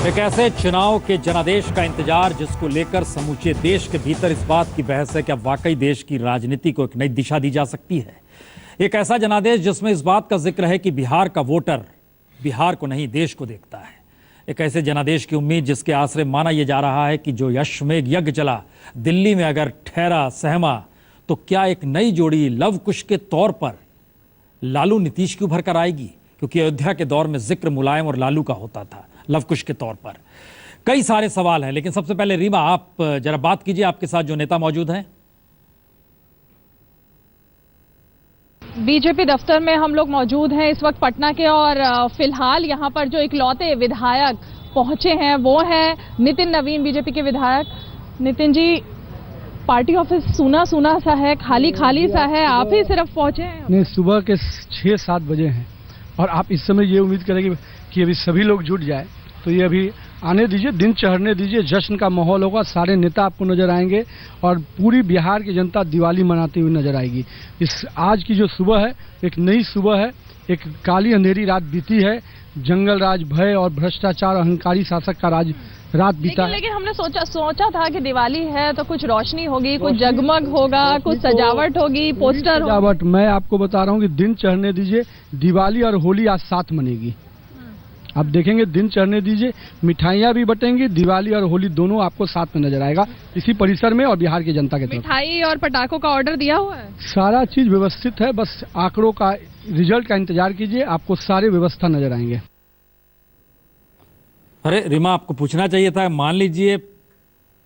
एक ऐसे चुनाव के जनादेश का इंतजार जिसको लेकर समूचे देश के भीतर इस बात की बहस है कि अब वाकई देश की राजनीति को एक नई दिशा दी जा सकती है। एक ऐसा जनादेश जिसमें इस बात का जिक्र है कि बिहार का वोटर बिहार को नहीं देश को देखता है। एक ऐसे जनादेश की उम्मीद जिसके आसरे माना यह जा रहा है कि जो अश्वमेघ यज्ञ चला दिल्ली में अगर ठहरा सहमा तो क्या एक नई जोड़ी लव कुश के तौर पर लालू नीतीश की उभर कर आएगी, क्योंकि अयोध्या के दौर में जिक्र मुलायम और लालू का होता था लव कुश के तौर पर। कई सारे सवाल हैं, लेकिन सबसे पहले रीमा आप जरा बात कीजिए, आपके साथ जो नेता मौजूद हैं। बीजेपी दफ्तर में हम लोग मौजूद हैं इस वक्त पटना के, और फिलहाल यहां पर जो इकलौते विधायक पहुंचे हैं वो हैं नितिन नवीन, बीजेपी के विधायक। नितिन जी, पार्टी ऑफिस सूना सूना सा है, खाली खाली सा है, आप ही सिर्फ पहुंचे हैं? नहीं, सुबह के 6-7 बजे हैं और आप इस समय ये उम्मीद करेंगे कि अभी सभी लोग जुट जाए, तो ये अभी आने दीजिए, दिन चढ़ने दीजिए, जश्न का माहौल होगा, सारे नेता आपको नजर आएंगे और पूरी बिहार की जनता दिवाली मनाती हुई नजर आएगी। इस आज की जो सुबह है एक नई सुबह है, एक काली अंधेरी रात बीती है, जंगल राज, भय और भ्रष्टाचार, अहंकारी शासक का राज रात बीता है। लेकिन हमने सोचा था कि दिवाली है तो कुछ रोशनी होगी, कुछ जगमग होगा, कुछ सजावट होगी, पोस्टर सजावट। मैं आपको बता रहा हूँ कि दिन चढ़ने दीजिए, दिवाली और होली आज साथ मनेगी। आप देखेंगे, दिन चढ़ने दीजिए, मिठाइयाँ भी बटेंगी, दिवाली और होली दोनों आपको साथ में नजर आएगा इसी परिसर में और बिहार की जनता के तरफ। मिठाई और पटाखों का ऑर्डर दिया हुआ है, सारा चीज व्यवस्थित है, बस आंकड़ों का रिजल्ट का इंतजार कीजिए, आपको सारे व्यवस्था नजर आएंगे। अरे रीमा, आपको पूछना चाहिए था, मान लीजिए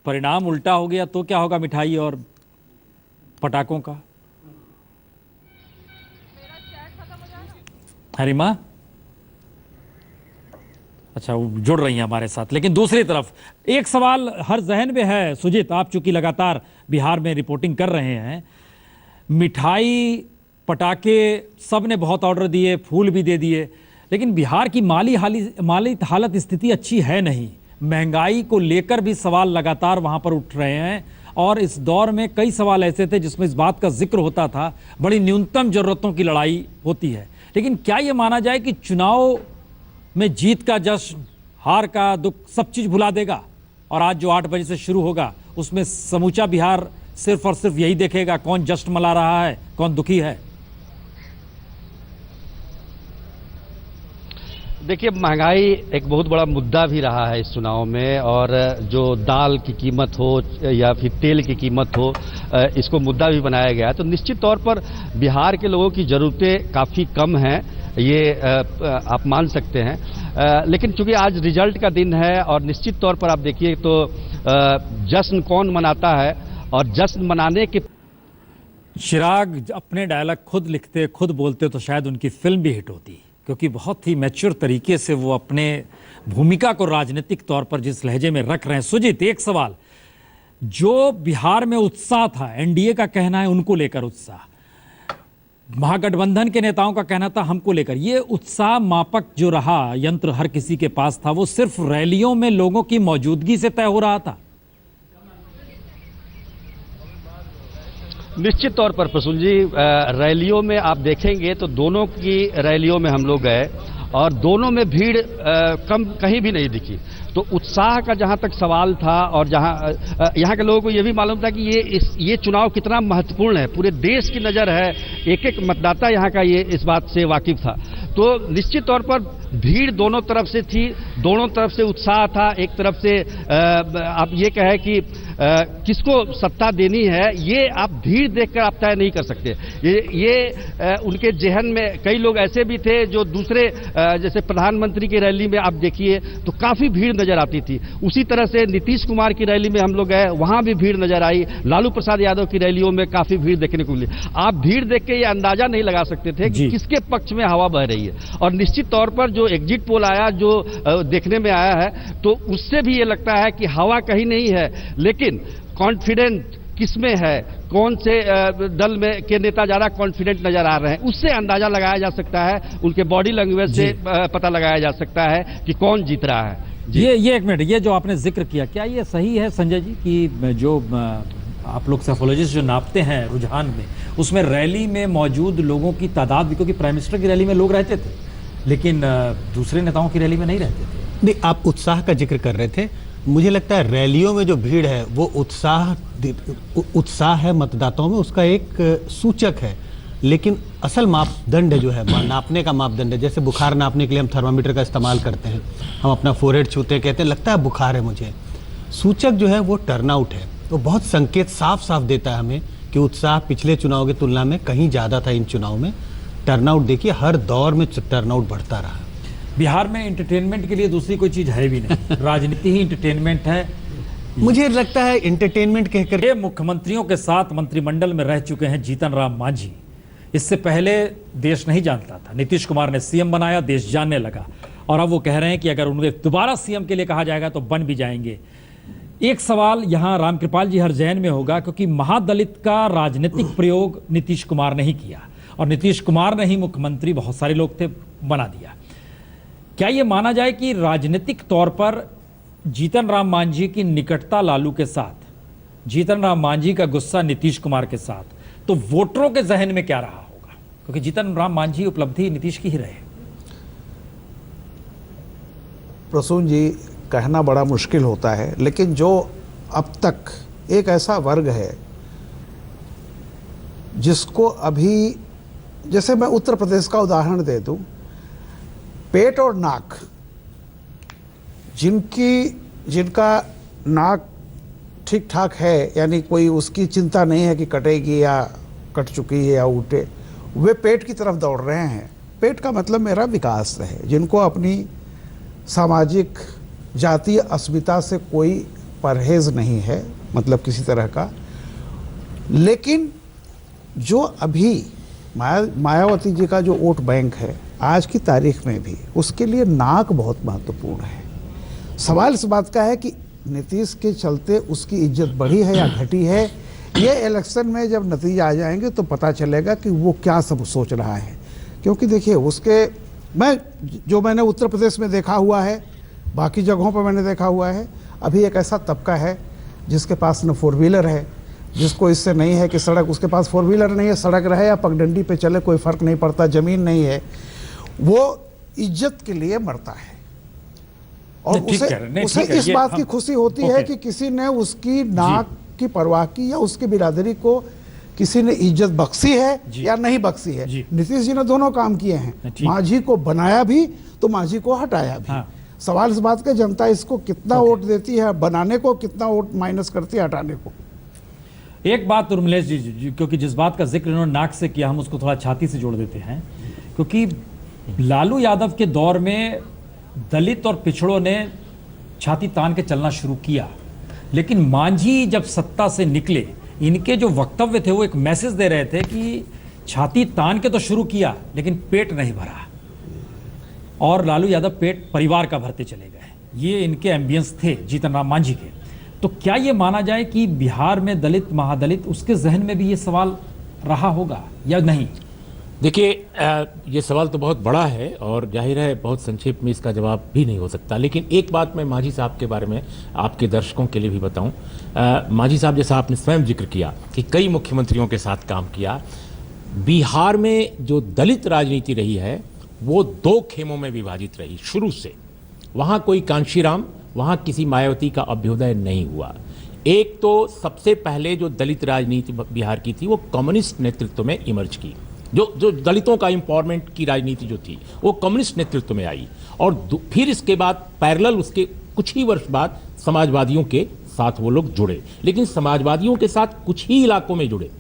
परिणाम उल्टा हो गया तो क्या होगा मिठाई और पटाखों का? है रीमा? अच्छा, वो जुड़ रही हैं हमारे साथ। लेकिन दूसरी तरफ एक सवाल हर जहन में है, सुजीत, आप चूंकि लगातार बिहार में रिपोर्टिंग कर रहे हैं, मिठाई पटाखे सब ने बहुत ऑर्डर दिए, फूल भी दे दिए, लेकिन बिहार की माली हालत स्थिति अच्छी है नहीं। महंगाई को लेकर भी सवाल लगातार वहां पर उठ रहे हैं और इस दौर में कई सवाल ऐसे थे जिसमें इस बात का जिक्र होता था बड़ी न्यूनतम जरूरतों की लड़ाई होती है। लेकिन क्या यह माना जाए कि चुनाव में जीत का जश्न, हार का दुख सब चीज भुला देगा और आज जो 8 बजे से शुरू होगा उसमें समूचा बिहार सिर्फ और सिर्फ यही देखेगा कौन जश्न मना रहा है, कौन दुखी है? देखिए, महंगाई एक बहुत बड़ा मुद्दा भी रहा है इस चुनाव में, और जो दाल की कीमत हो या फिर तेल की कीमत हो, इसको मुद्दा भी बनाया गया है। तो निश्चित तौर पर बिहार के लोगों की ज़रूरतें काफ़ी कम हैं, ये आप मान सकते हैं। लेकिन चूंकि आज रिजल्ट का दिन है और निश्चित तौर पर आप देखिए तो जश्न कौन मनाता है, और जश्न मनाने के चिराग अपने डायलॉग खुद लिखते खुद बोलते तो शायद उनकी फिल्म भी हिट होती, क्योंकि बहुत ही मैच्योर तरीके से वो अपने भूमिका को राजनीतिक तौर पर जिस लहजे में रख रहे हैं। सुजीत, एक सवाल, जो बिहार में उत्साह था, एनडीए का कहना है उनको लेकर उत्साह, महागठबंधन के नेताओं का कहना था हमको लेकर, ये उत्साह मापक जो रहा यंत्र हर किसी के पास था, वो सिर्फ रैलियों में लोगों की मौजूदगी से तय हो रहा था? निश्चित तौर पर प्रसून जी, रैलियों में आप देखेंगे तो दोनों की रैलियों में हम लोग गए और दोनों में भीड़ कम कहीं भी नहीं दिखी। तो उत्साह का जहां तक सवाल था, और जहां यहाँ के लोगों को यह भी मालूम था कि ये चुनाव कितना महत्वपूर्ण है, पूरे देश की नज़र है, एक एक मतदाता यहाँ का ये इस बात से वाकिफ था। तो निश्चित तौर पर भीड़ दोनों तरफ से थी, दोनों तरफ से उत्साह था। एक तरफ से आप ये कहें कि किसको सत्ता देनी है, ये आप भीड़ देखकर आप तय नहीं कर सकते। ये उनके जहन में कई लोग ऐसे भी थे जो दूसरे, जैसे प्रधानमंत्री की रैली में आप देखिए तो काफ़ी भीड़ नजर आती थी। उसी तरह से नीतीश कुमार की रैली में हम लोग गए, वहाँ भी भीड़ नजर आई। लालू प्रसाद यादव की रैलियों में काफ़ी भीड़ देखने को मिली। आप भीड़ देख के ये अंदाजा नहीं लगा सकते थे कि किसके पक्ष में हवा बह रही है। और निश्चित तौर पर जो एग्जिट पोल आया, जो देखने में आया है, तो उससे भी ये लगता है कि हवा कहीं नहीं है, लेकिन कॉन्फिडेंट किसमें है, कौन से दल में के नेता ज्यादा कॉन्फिडेंट नजर आ रहे हैं, उससे अंदाजा लगाया जा सकता है, उनके बॉडी लैंग्वेज से पता लगाया जा सकता है कि कौन जीत रहा है। ये एक मिनट, ये जो आपने जिक्र किया, क्या ये सही है संजय जी कि जो आप लोग सेफोलॉजिस्ट जो नापते हैं रुझान में, उसमें रैली में मौजूद लोगों की तादाद भी, क्योंकि प्राइम मिनिस्टर की रैली में लोग रहते थे लेकिन दूसरे नेताओं की रैली में नहीं रहते थे? नहीं, आप उत्साह का जिक्र कर रहे थे। मुझे लगता है रैलियों में जो भीड़ है वो उत्साह है मतदाताओं में, उसका एक सूचक है। लेकिन असल मापदंड जो है, नापने का मापदंड है, जैसे बुखार नापने के लिए हम थर्मामीटर का इस्तेमाल करते हैं, हम अपना फोरहेड छूते कहते हैं लगता है बुखार है मुझे। सूचक जो है वो टर्नआउट है, तो बहुत संकेत साफ साफ देता है हमें कि उत्साह पिछले चुनाव की तुलना में कहीं ज़्यादा था। इन चुनाव में टर्नआउट देखिए, हर दौर में टर्नआउट बढ़ता रहा। बिहार में एंटरटेनमेंट के लिए दूसरी कोई चीज है भी नहीं, राजनीति ही एंटरटेनमेंट है। मुझे लगता है एंटरटेनमेंट कहकर ये मुख्यमंत्रियों के साथ मंत्रिमंडल में रह चुके हैं जीतन राम मांझी। इससे पहले देश नहीं जानता था, नीतीश कुमार ने सीएम बनाया, देश जानने लगा, और अब वो कह रहे हैं कि अगर उन्हें दोबारा सीएम के लिए कहा जाएगा तो बन भी जाएंगे। एक सवाल यहाँ रामकृपाल जी हरजैन में होगा, क्योंकि महादलित का राजनीतिक प्रयोग नीतीश कुमार ने ही किया, और नीतीश कुमार ने ही मुख्यमंत्री, बहुत सारे लोग थे, बना दिया। क्या ये माना जाए कि राजनीतिक तौर पर जीतन राम मांझी की निकटता लालू के साथ, जीतन राम मांझी का गुस्सा नीतीश कुमार के साथ, तो वोटरों के जहन में क्या रहा होगा? क्योंकि जीतन राम मांझी उपलब्धि नीतीश की ही रहे। प्रसून जी, कहना बड़ा मुश्किल होता है, लेकिन जो अब तक एक ऐसा वर्ग है जिसको अभी, जैसे मैं उत्तर प्रदेश का उदाहरण दे दूं, पेट और नाक, जिनका नाक ठीक ठाक है, यानी कोई उसकी चिंता नहीं है कि कटेगी या कट चुकी है या उल्टे, वे पेट की तरफ दौड़ रहे हैं। पेट का मतलब मेरा विकास है, जिनको अपनी सामाजिक जातीय अस्मिता से कोई परहेज नहीं है, मतलब किसी तरह का। लेकिन जो अभी मायावती जी का जो वोट बैंक है आज की तारीख में भी, उसके लिए नाक बहुत महत्वपूर्ण है। सवाल इस बात का है कि नीतीश के चलते उसकी इज्जत बढ़ी है या घटी है। ये इलेक्शन में जब नतीजे आ जाएंगे तो पता चलेगा कि वो क्या सब सोच रहा है। क्योंकि देखिए, मैंने उत्तर प्रदेश में देखा हुआ है, बाकी जगहों पर मैंने देखा हुआ है, अभी एक ऐसा तबका है जिसके पास न 4 व्हीलर है, जिसको इससे नहीं है कि सड़क, उसके पास 4 व्हीलर नहीं है, सड़क रहे या पगडंडी पे चले कोई फ़र्क नहीं पड़ता, ज़मीन नहीं है, वो इज्जत के लिए मरता है। और उसे इस बात की खुशी होती है कि किसी ने उसकी नाक की परवाह की या उसकी बिरादरी को किसी ने इज्जत बख्शी है या नहीं बख्शी है। नीतीश जी ने दोनों काम किए हैं, मांझी को बनाया भी तो मांझी को हटाया भी। सवाल इस बात का, जनता इसको कितना वोट देती है बनाने को, कितना वोट माइनस करती है हटाने को। एक बात उर्मिलेश जी, क्योंकि जिस बात का जिक्र इन्होंने नाक से किया, हम उसको थोड़ा छाती से जोड़ देते हैं। क्योंकि लालू यादव के दौर में दलित और पिछड़ों ने छाती तान के चलना शुरू किया, लेकिन मांझी जब सत्ता से निकले, इनके जो वक्तव्य थे वो एक मैसेज दे रहे थे कि छाती तान के तो शुरू किया लेकिन पेट नहीं भरा, और लालू यादव पेट परिवार का भरते चले गए। ये इनके एम्बियंस थे जीतन राम मांझी के। तो क्या ये माना जाए कि बिहार में दलित, महादलित, उसके जहन में भी ये सवाल रहा होगा या नहीं? देखिए, ये सवाल तो बहुत बड़ा है और जाहिर है बहुत संक्षेप में इसका जवाब भी नहीं हो सकता। लेकिन एक बात मैं मांझी साहब के बारे में आपके दर्शकों के लिए भी बताऊं। मांझी साहब, जैसा आपने स्वयं जिक्र किया कि कई मुख्यमंत्रियों के साथ काम किया, बिहार में जो दलित राजनीति रही है वो 2 खेमों में विभाजित रही शुरू से। वहाँ कोई कांशीराम, वहाँ किसी मायावती का अभ्युदय नहीं हुआ। एक तो सबसे पहले जो दलित राजनीति बिहार की थी वो कम्युनिस्ट नेतृत्व में इमर्ज की, जो दलितों का एम्पावरमेंट की राजनीति जो थी वो कम्युनिस्ट नेतृत्व में आई। और फिर इसके बाद पैरेलल उसके कुछ ही वर्ष बाद समाजवादियों के साथ वो लोग जुड़े, लेकिन समाजवादियों के साथ कुछ ही इलाकों में जुड़े।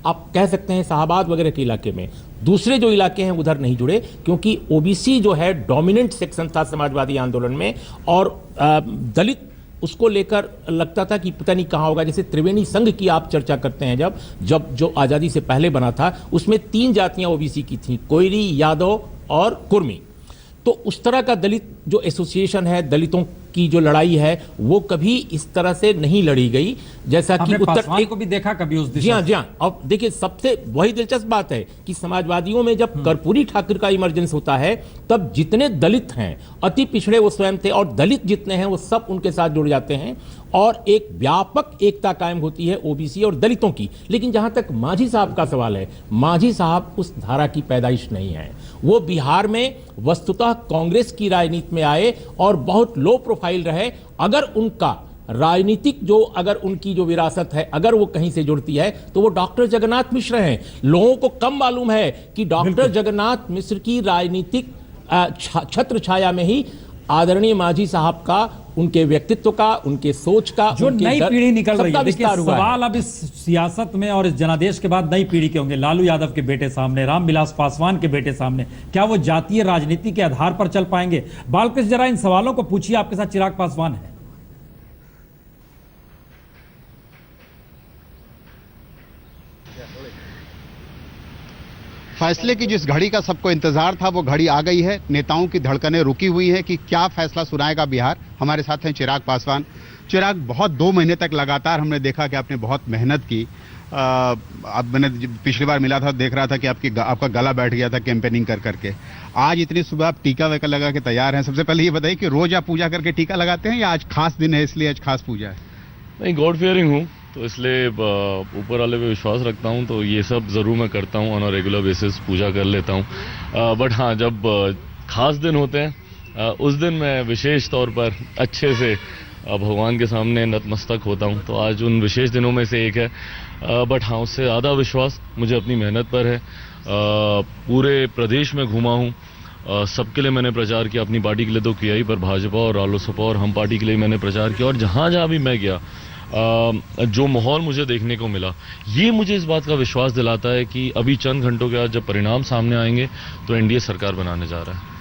आप कह सकते हैं शाहबाद वगैरह के इलाके में, दूसरे जो इलाके हैं उधर नहीं जुड़े, क्योंकि ओबीसी जो है डोमिनेंट सेक्शन था समाजवादी आंदोलन में, और दलित उसको लेकर लगता था कि पता नहीं कहाँ होगा। जैसे त्रिवेणी संघ की आप चर्चा करते हैं, जब जो आज़ादी से पहले बना था उसमें 3 जातियां ओबीसी की थीं, कोयरी, यादव और कुर्मी। तो उस तरह का दलित जो एसोसिएशन है, दलितों की जो लड़ाई है वो कभी इस तरह से नहीं लड़ी गई जैसा कि हमने उत्तर पासवान को भी देखा कभी उस दिशा जी हाँ। अब देखिए सबसे वही दिलचस्प बात है कि समाजवादियों में जब कर्पूरी ठाकुर का इमरजेंस होता है तब जितने दलित हैं, अति पिछड़े वो स्वयं थे, और दलित जितने हैं वो सब उनके साथ जुड़ जाते हैं और एक व्यापक एकता कायम होती है ओबीसी और दलितों की। लेकिन जहां तक मांझी साहब का सवाल है, मांझी साहब उस धारा की पैदाइश नहीं है। वो बिहार में वस्तुतः कांग्रेस की राजनीति में आए और बहुत लो प्रोफाइल रहे। अगर उनका राजनीतिक अगर उनकी जो विरासत है अगर वो कहीं से जुड़ती है तो वो डॉक्टर जगन्नाथ मिश्र हैं। लोगों को कम मालूम है कि डॉक्टर जगन्नाथ मिश्र की राजनीतिक छत्र छाया में ही आदरणीय मांझी साहब का, उनके व्यक्तित्व का, उनके सोच का, जो नई पीढ़ी निकल रही है। देखिए सवाल है। अब इस सियासत में और इस जनादेश के बाद नई पीढ़ी के होंगे। लालू यादव के बेटे सामने, रामविलास पासवान के बेटे सामने, क्या वो जातीय राजनीति के आधार पर चल पाएंगे? बालकृष्ण जरा इन सवालों को पूछिए। आपके साथ चिराग पासवान है। फैसले की जिस घड़ी का सबको इंतजार था वो घड़ी आ गई है। नेताओं की धड़कनें रुकी हुई हैं कि क्या फैसला सुनाएगा बिहार। हमारे साथ हैं चिराग पासवान। चिराग, बहुत 2 महीने तक लगातार हमने देखा कि आपने बहुत मेहनत की। अब मैंने पिछली बार मिला था, देख रहा था कि आपका गला बैठ गया था कैंपेनिंग कर करके। आज इतनी सुबह आप टीका वेका लगा के तैयार हैं। सबसे पहले ये बताइए कि रोज आप पूजा करके टीका लगाते हैं या आज खास दिन है इसलिए आज खास पूजा है? नहीं, गॉड फियरिंग हूँ तो इसलिए ऊपर वाले पे विश्वास रखता हूँ, तो ये सब ज़रूर मैं करता हूँ, ऑन अ रेगुलर बेसिस पूजा कर लेता हूँ। बट हाँ, जब खास दिन होते हैं उस दिन मैं विशेष तौर पर अच्छे से भगवान के सामने नतमस्तक होता हूँ। तो आज उन विशेष दिनों में से एक है। बट हाँ, उससे ज़्यादा विश्वास मुझे अपनी मेहनत पर है। पूरे प्रदेश में घूमा हूँ, सबके लिए मैंने प्रचार किया। अपनी पार्टी के लिए तो किया ही, पर भाजपा और रालोसपा और हम पार्टी के लिए मैंने प्रचार किया। और जहाँ जहाँ भी मैं गया, जो माहौल मुझे देखने को मिला, ये मुझे इस बात का विश्वास दिलाता है कि अभी चंद घंटों के बाद जब परिणाम सामने आएंगे तो एनडीए सरकार बनाने जा रहा है।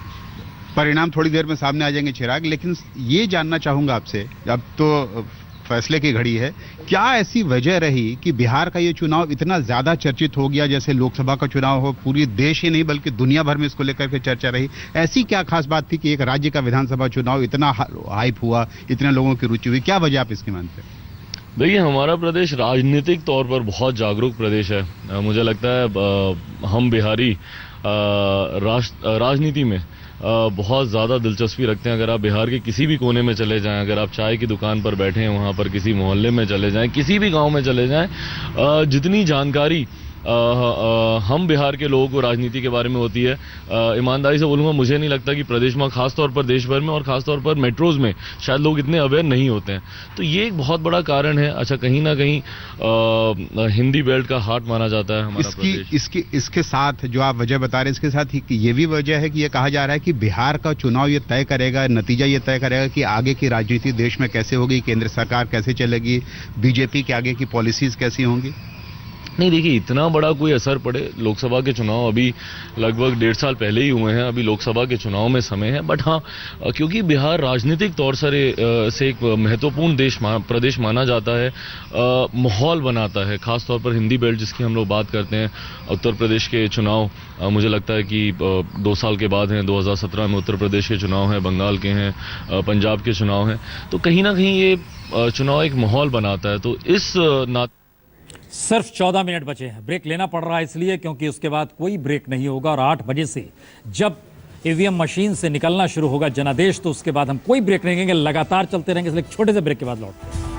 परिणाम थोड़ी देर में सामने आ जाएंगे चिराग, लेकिन ये जानना चाहूंगा आपसे, अब तो फैसले की घड़ी है, क्या ऐसी वजह रही कि बिहार का ये चुनाव इतना ज्यादा चर्चित हो गया? जैसे लोकसभा का चुनाव हो, पूरी देश ही नहीं बल्कि दुनिया भर में इसको लेकर के चर्चा रही। ऐसी क्या खास बात थी कि एक राज्य का विधानसभा चुनाव इतना हाइप हुआ, इतने लोगों की रुचि हुई? क्या वजह आप इसकी मानते हैं? देखिए, हमारा प्रदेश राजनीतिक तौर पर बहुत जागरूक प्रदेश है। मुझे लगता है हम बिहारी राजनीति में बहुत ज़्यादा दिलचस्पी रखते हैं। अगर आप बिहार के किसी भी कोने में चले जाएं, अगर आप चाय की दुकान पर बैठे हैं, वहाँ पर किसी मोहल्ले में चले जाएं, किसी भी गांव में चले जाएं, जितनी जानकारी हम बिहार के लोगों को राजनीति के बारे में होती है, ईमानदारी से बोलूँगा, मुझे नहीं लगता कि प्रदेश में, खासतौर पर देश भर में और खासतौर पर मेट्रोज में शायद लोग इतने अवेयर नहीं होते हैं। तो ये एक बहुत बड़ा कारण है। अच्छा, कहीं ना कहीं हिंदी बेल्ट का हार्ट माना जाता है हमारा प्रदेश। इसके साथ जो आप वजह बता रहे हैं, इसके साथ ये भी वजह है कि ये कहा जा रहा है कि बिहार का चुनाव ये तय करेगा, नतीजा ये तय करेगा कि आगे की राजनीति देश में कैसे होगी, केंद्र सरकार कैसे चलेगी, बीजेपी के आगे की पॉलिसीज कैसी होंगी। नहीं, देखिए, इतना बड़ा कोई असर पड़े, लोकसभा के चुनाव अभी लगभग 1.5 साल पहले ही हुए हैं, अभी लोकसभा के चुनाव में समय है। बट हाँ, क्योंकि बिहार राजनीतिक तौर से एक महत्वपूर्ण प्रदेश माना जाता है, माहौल बनाता है, खासतौर पर हिंदी बेल्ट जिसकी हम लोग बात करते हैं। उत्तर प्रदेश के चुनाव मुझे लगता है कि 2 साल के बाद हैं। 2017 में उत्तर प्रदेश के चुनाव हैं, बंगाल के हैं, पंजाब के चुनाव हैं। तो कहीं ना कहीं ये चुनाव एक माहौल बनाता है। तो इस सिर्फ 14 मिनट बचे हैं। ब्रेक लेना पड़ रहा है इसलिए क्योंकि उसके बाद कोई ब्रेक नहीं होगा और 8 बजे से जब ईवीएम मशीन से निकलना शुरू होगा जनादेश, तो उसके बाद हम कोई ब्रेक नहीं लेंगे, लगातार चलते रहेंगे। इसलिए एक छोटे से ब्रेक के बाद लौटते हैं।